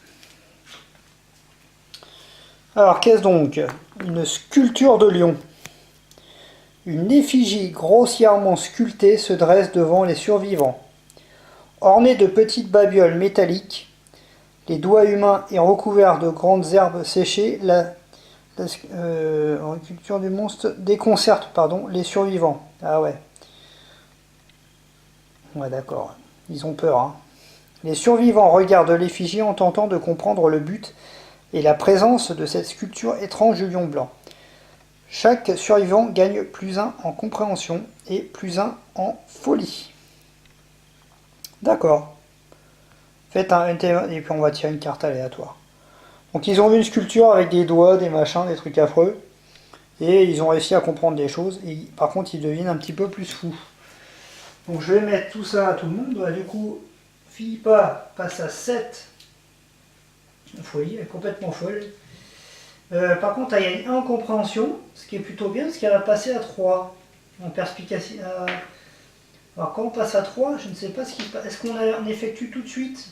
Alors, qu'est-ce donc? Une sculpture de lion. Une effigie grossièrement sculptée se dresse devant les survivants. Ornée de petites babioles métalliques, Les doigts humains est recouvert de grandes herbes séchées. La culture du monstre déconcerte les survivants. Ah ouais. Ouais, d'accord. Ils ont peur, hein. Les survivants regardent l'effigie en tentant de comprendre le but et la présence de cette sculpture étrange du lion blanc. Chaque survivant gagne +1 en compréhension et +1 en folie. D'accord. Faites un et puis on va tirer une carte aléatoire. Donc ils ont vu une sculpture avec des doigts, des machins, des trucs affreux. Et ils ont réussi à comprendre des choses. Et par contre ils deviennent un petit peu plus fous. Donc je vais mettre tout ça à tout le monde. Du coup, Philippa passe à 7. Folie, elle est complètement folle. Par contre, elle gagne 1 en compréhension, ce qui est plutôt bien, parce qu'elle va passer à 3 en perspicacité. Alors quand on passe à 3, je ne sais pas ce qui se passe. Est-ce qu'on effectue tout de suite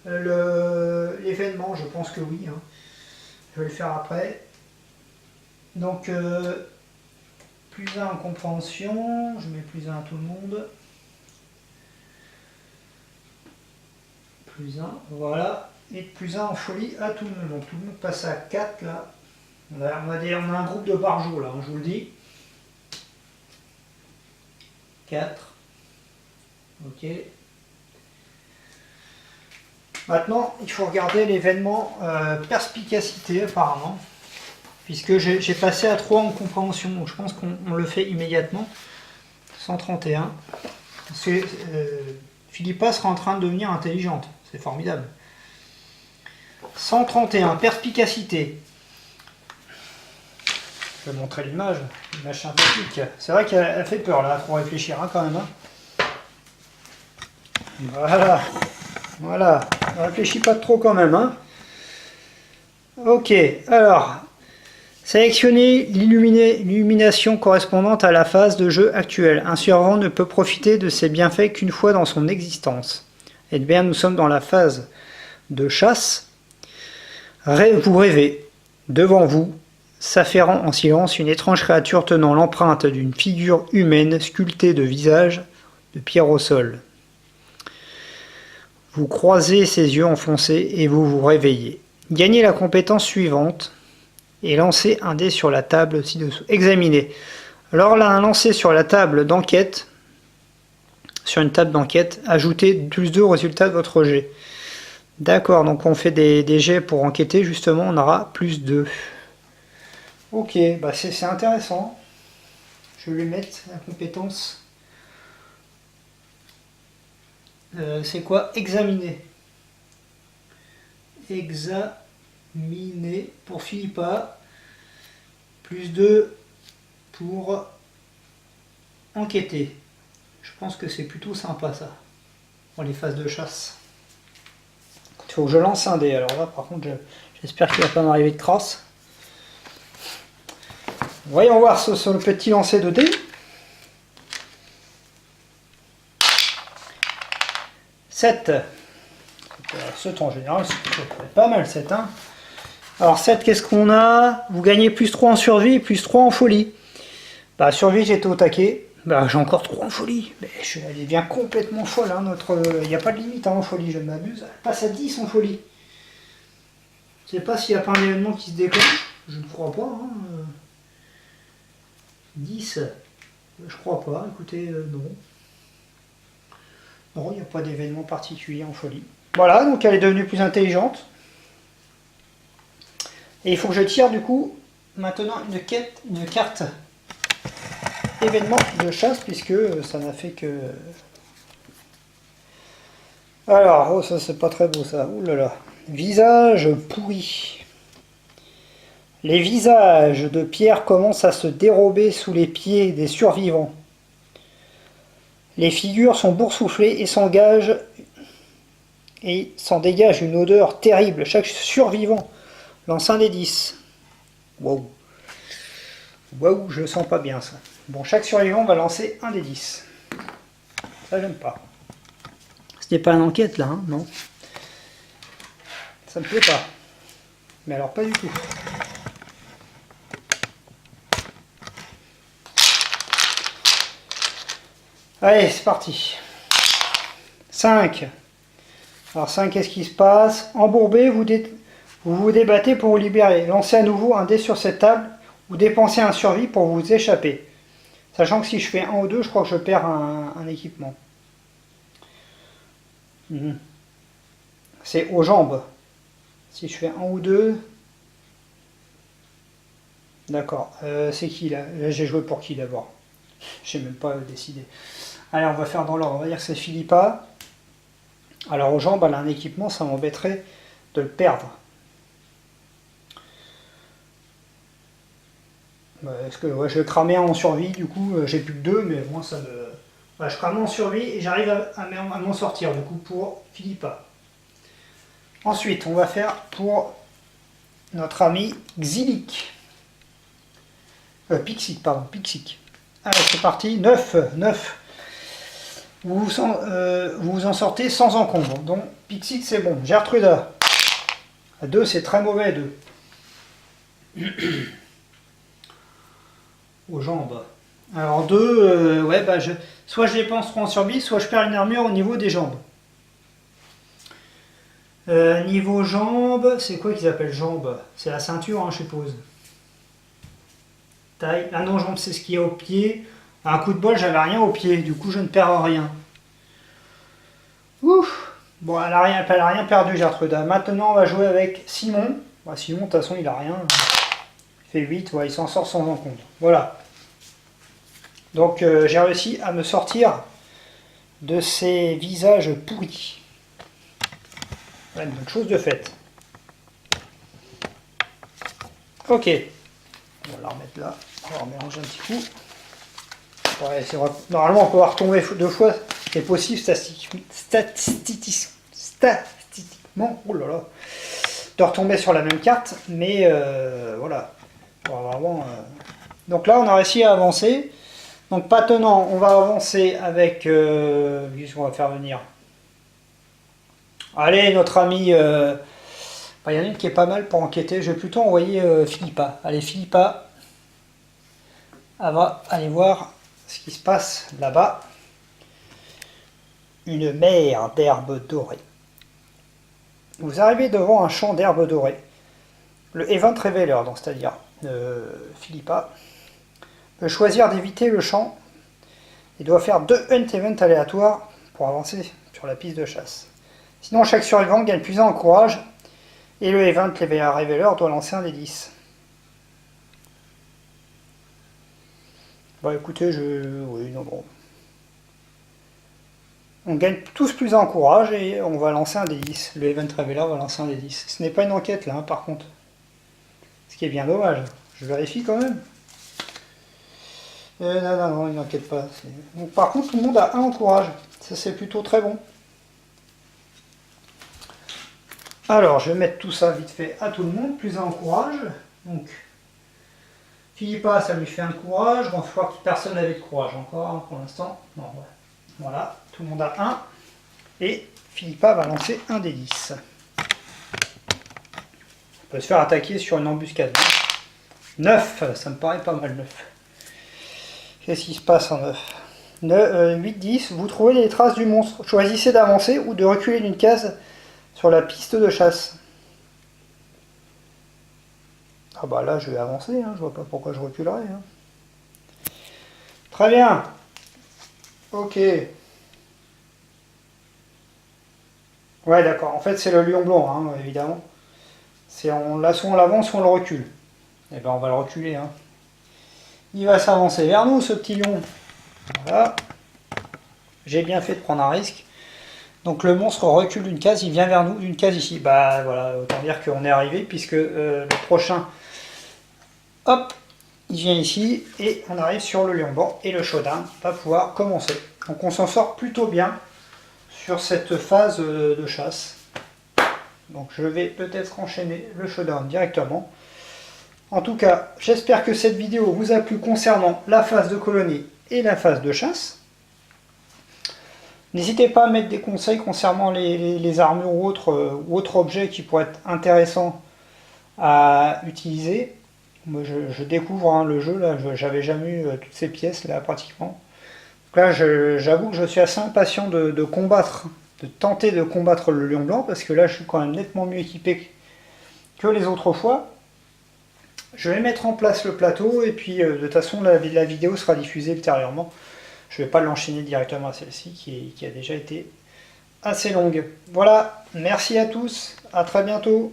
l'événement? Je pense que oui. Hein. Je vais le faire après. Donc, +1 en compréhension. Je mets +1 à tout le monde. +1, voilà. Et +1 en folie à tout le monde. Donc tout le monde passe à 4 là. On a un groupe de barjots là, hein, je vous le dis. 4. Ok. Maintenant, il faut regarder l'événement perspicacité apparemment. Puisque j'ai passé à 3 en compréhension. Donc je pense qu'on le fait immédiatement. 131. Parce que Philippa sera en train de devenir intelligente. C'est formidable. 131, perspicacité. Je vais montrer l'image sympathique. C'est vrai qu'elle fait peur là, faut réfléchir hein, quand même. Hein. Voilà, voilà. On réfléchit pas trop quand même. Hein. Ok, alors, sélectionnez l'illumination correspondante à la phase de jeu actuelle. Un survivant ne peut profiter de ses bienfaits qu'une fois dans son existence. Eh bien, nous sommes dans la phase de chasse. Vous rêvez, devant vous, s'affairant en silence, une étrange créature tenant l'empreinte d'une figure humaine sculptée de visage de pierre au sol. Vous croisez ses yeux enfoncés et vous vous réveillez. Gagnez la compétence suivante et lancez un dé sur la table ci-dessous. Examinez. Alors là, un lancer sur la table d'enquête, sur une table d'enquête, ajoutez +2 au résultat de votre jet. D'accord, donc on fait des jets pour enquêter, justement, on aura +2. Ok, bah c'est intéressant. Je vais lui mettre la compétence. C'est quoi? Examiner. Examiner pour Philippa. +2 pour enquêter. Je pense que c'est plutôt sympa ça, pour les phases de chasse. Il faut que je lance un dé, alors là par contre j'espère qu'il ne va pas m'arriver de crasse. Voyons voir sur le petit lancer de dés. 7. 7 en général, c'est pas mal 7. Hein. Alors 7, qu'est-ce qu'on a? Vous gagnez +3 en survie et +3 en folie. Bah survie j'étais au taquet. Bah j'ai encore 3 en folie. Mais elle devient complètement folle. Hein, il n'y a pas de limite hein, en folie, je m'abuse. Elle passe à 10 en folie. Je sais pas s'il n'y a pas un événement qui se déclenche. Je ne crois pas. Hein. 10. Je crois pas. Écoutez, non. Non, il n'y a pas d'événement particulier en folie. Voilà, donc elle est devenue plus intelligente. Et il faut que je tire du coup maintenant une carte événement de chasse, puisque ça n'a fait que... Alors, oh ça c'est pas très beau ça, ouh là là. Visage pourri. Les visages de pierre commencent à se dérober sous les pieds des survivants. Les figures sont boursouflées et s'en dégage une odeur terrible. Chaque survivant lance un des 10. Waouh. Waouh, je le sens pas bien ça. Bon, chaque survivant va lancer un des 10. Ça, j'aime pas. Ce n'est pas une enquête là, hein, non. Ça me plaît pas. Mais alors, pas du tout. Allez, c'est parti. 5, Alors 5, qu'est-ce qui se passe? Embourbé, vous vous débattez pour vous libérer. Lancez à nouveau un dé sur cette table ou dépensez un survie pour vous échapper. Sachant que si je fais 1 ou 2, je crois que je perds un équipement. C'est aux jambes. Si je fais 1 ou 2... D'accord. C'est qui là? J'ai joué pour qui d'abord? Je n'ai même pas décidé. Allez, on va faire dans l'ordre. On va dire que c'est Philippa. Alors aux jambes, elle a un équipement, ça m'embêterait de le perdre. Est-ce que ouais, je vais cramer en survie, du coup j'ai plus que 2, mais moi ça me... Ouais, je crame en survie et j'arrive à m'en sortir, du coup, pour Philippa. Ensuite, on va faire pour notre ami Xilik. Pixic, pardon, Pixic. Allez, c'est parti, 9. Vous vous en sortez sans encombre. Donc, Pixic, c'est bon. Gertruda. À 2, c'est très mauvais, 2. Aux jambes. Alors 2, ouais, bah soit je dépense 3 en survie, soit je perds une armure au niveau des jambes. Niveau jambes, c'est quoi qu'ils appellent jambes? C'est la ceinture, hein, je suppose. Taille. Ah non, jambes, c'est ce qu'il y a au pied. À un coup de bol, j'avais rien au pied, du coup je ne perds rien. Ouf. Bon, elle a rien perdu, Gertruda. Maintenant, on va jouer avec Simon. Bah, Simon, de toute façon, il a rien. Il fait 8, ouais, il s'en sort sans encombre. Voilà. Donc j'ai réussi à me sortir de ces visages pourris. Voilà, une bonne chose de faite. Ok. On va la remettre là. On va mélanger un petit coup. Ouais, normalement, on peut retomber 2 fois. C'est possible statistiquement. Oh là là. De retomber sur la même carte. Mais voilà. Vraiment, donc là, on a réussi à avancer. Donc maintenant, on va avancer avec... qu'est-ce qu'on va faire venir? Allez, notre ami... il y en a une qui est pas mal pour enquêter. Je vais plutôt envoyer Philippa. Allez, Philippa. Elle va aller voir ce qui se passe là-bas. Une mer d'herbes dorées. Vous arrivez devant un champ d'herbes dorées. Le Event Revealer, donc c'est-à-dire Philippa, peut choisir d'éviter le champ. Il doit faire 2 hunt events aléatoires pour avancer sur la piste de chasse. Sinon, chaque survivant gagne plus 1 en courage et le Event Revealer doit lancer un des 10. Bah écoutez, oui, non, bon. On gagne tous plus 1 en courage et on va lancer un des 10. Le Event Revealer va lancer un des 10. Ce n'est pas une enquête là, hein, par contre. Ce qui est bien dommage. Je vérifie quand même. Non, il n'enquête pas. Donc, par contre, tout le monde a 1 en courage. Ça, c'est plutôt très bon. Alors, je vais mettre tout ça vite fait à tout le monde. Plus 1 en courage. Donc, Philippa, ça lui fait 1 courage. Bon, je crois que personne n'avait de courage encore, hein, pour l'instant. Non, ouais. Voilà, tout le monde a 1. Et Philippa va lancer un des 10. On peut se faire attaquer sur une embuscade. 9, ça me paraît pas mal, 9. Qu'est-ce qui se passe en 9? 8, 10, vous trouvez les traces du monstre. Choisissez d'avancer ou de reculer d'une case sur la piste de chasse. Ah bah là, je vais avancer, hein. Je vois pas pourquoi je reculerais. Hein. Très bien. Ok. Ouais, d'accord. En fait, c'est le lion blanc, hein, évidemment. Là, soit on l'avance, soit on le recule. Eh ben, on va le reculer, hein. Il va s'avancer vers nous, ce petit lion. Voilà. J'ai bien fait de prendre un risque. Donc le monstre recule d'une case, il vient vers nous d'une case ici. Bah voilà, autant dire qu'on est arrivé, puisque le prochain, hop, il vient ici, et on arrive sur le lion blanc, et le showdown va pouvoir commencer. Donc on s'en sort plutôt bien sur cette phase de chasse. Donc je vais peut-être enchaîner le showdown directement. En tout cas, j'espère que cette vidéo vous a plu concernant la phase de colonie et la phase de chasse. N'hésitez pas à mettre des conseils concernant les armures ou autres objets qui pourraient être intéressants à utiliser. Moi, je découvre hein, le jeu, là, j'avais jamais eu toutes ces pièces là pratiquement. Donc là, j'avoue que je suis assez impatient de combattre de tenter de combattre le lion blanc, parce que là je suis quand même nettement mieux équipé que les autres fois. Je vais mettre en place le plateau, et puis de toute façon la vidéo sera diffusée ultérieurement. Je ne vais pas l'enchaîner directement à celle-ci, qui a déjà été assez longue. Voilà, merci à tous, à très bientôt.